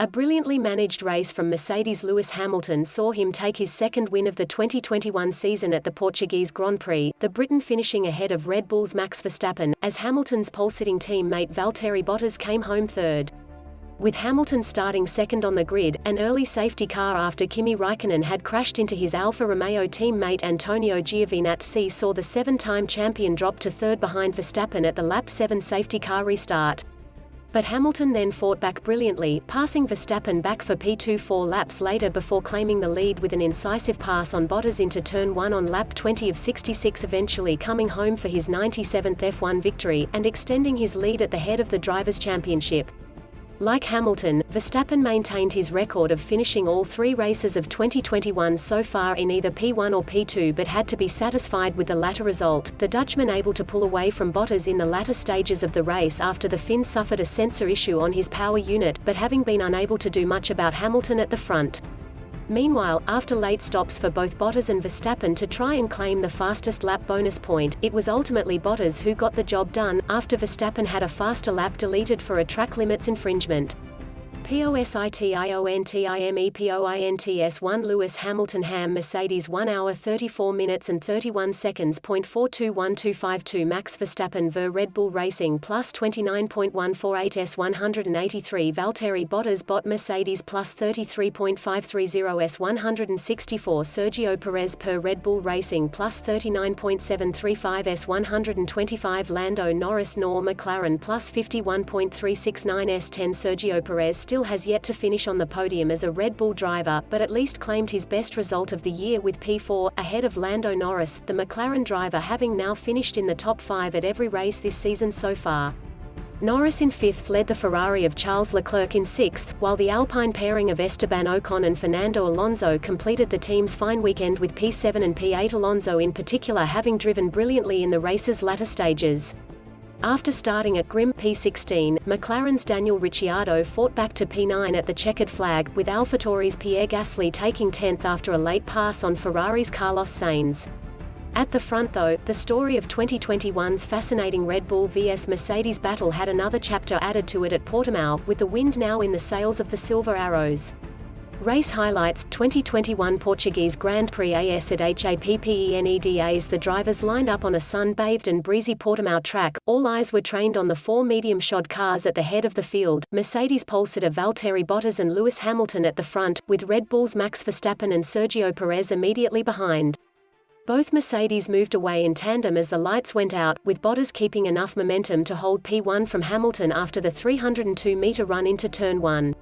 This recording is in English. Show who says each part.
Speaker 1: A brilliantly managed race from Mercedes' Lewis Hamilton saw him take his second win of the 2021 season at the Portuguese Grand Prix, the Briton finishing ahead of Red Bull's Max Verstappen, as Hamilton's pole-sitting teammate Valtteri Bottas came home third. With Hamilton starting second on the grid, an early safety car after Kimi Raikkonen had crashed into his Alfa Romeo teammate Antonio Giovinazzi saw the seven-time champion drop to third behind Verstappen at the lap 7 safety car restart. But Hamilton then fought back brilliantly, passing Verstappen back for P2 4 laps later before claiming the lead with an incisive pass on Bottas into turn 1 on lap 20 of 66, eventually coming home for his 97th F1 victory, and extending his lead at the head of the Drivers' Championship. Like Hamilton, Verstappen maintained his record of finishing all three races of 2021 so far in either P1 or P2, but had to be satisfied with the latter result, the Dutchman able to pull away from Bottas in the latter stages of the race after the Finn suffered a sensor issue on his power unit, but having been unable to do much about Hamilton at the front. Meanwhile, after late stops for both Bottas and Verstappen to try and claim the fastest lap bonus point, it was ultimately Bottas who got the job done, after Verstappen had a faster lap deleted for a track limits infringement. POSITIONTIMEPOINTS 1 Lewis Hamilton Mercedes 1 hour 34 minutes and 31 seconds. 421252 Max Verstappen Ver Red Bull Racing plus 29.148 S 183 Valtteri Bottas Bot Mercedes plus 33.530 S 164 Sergio Perez per Red Bull Racing plus 39.735 S 125 Lando Norris Nor McLaren plus 51.369 S 10 Sergio Perez still has yet to finish on the podium as a Red Bull driver, but at least claimed his best result of the year with P4, ahead of Lando Norris, the McLaren driver having now finished in the top 5 at every race this season so far. Norris in 5th led the Ferrari of Charles Leclerc in 6th, while the Alpine pairing of Esteban Ocon and Fernando Alonso completed the team's fine weekend with P7 and P8, Alonso in particular having driven brilliantly in the race's latter stages. After starting at grim P16, McLaren's Daniel Ricciardo fought back to P9 at the checkered flag, with AlphaTauri's Pierre taking 10th after a late pass on Ferrari's Carlos Sainz. At the front though, the story of 2021's fascinating Red Bull vs Mercedes battle had another chapter added to it at Portimao, with the wind now in the sails of the Silver Arrows. Race highlights: 2021 Portuguese Grand Prix AS at HAPPENEDAs. The drivers lined up on a sun-bathed and breezy Portimao track. All eyes were trained on the four medium-shod cars at the head of the field, Mercedes polesitter Valtteri Bottas and Lewis Hamilton at the front, with Red Bull's Max Verstappen and Sergio Perez immediately behind. Both Mercedes moved away in tandem as the lights went out, with Bottas keeping enough momentum to hold P1 from Hamilton after the 302-meter run into turn 1.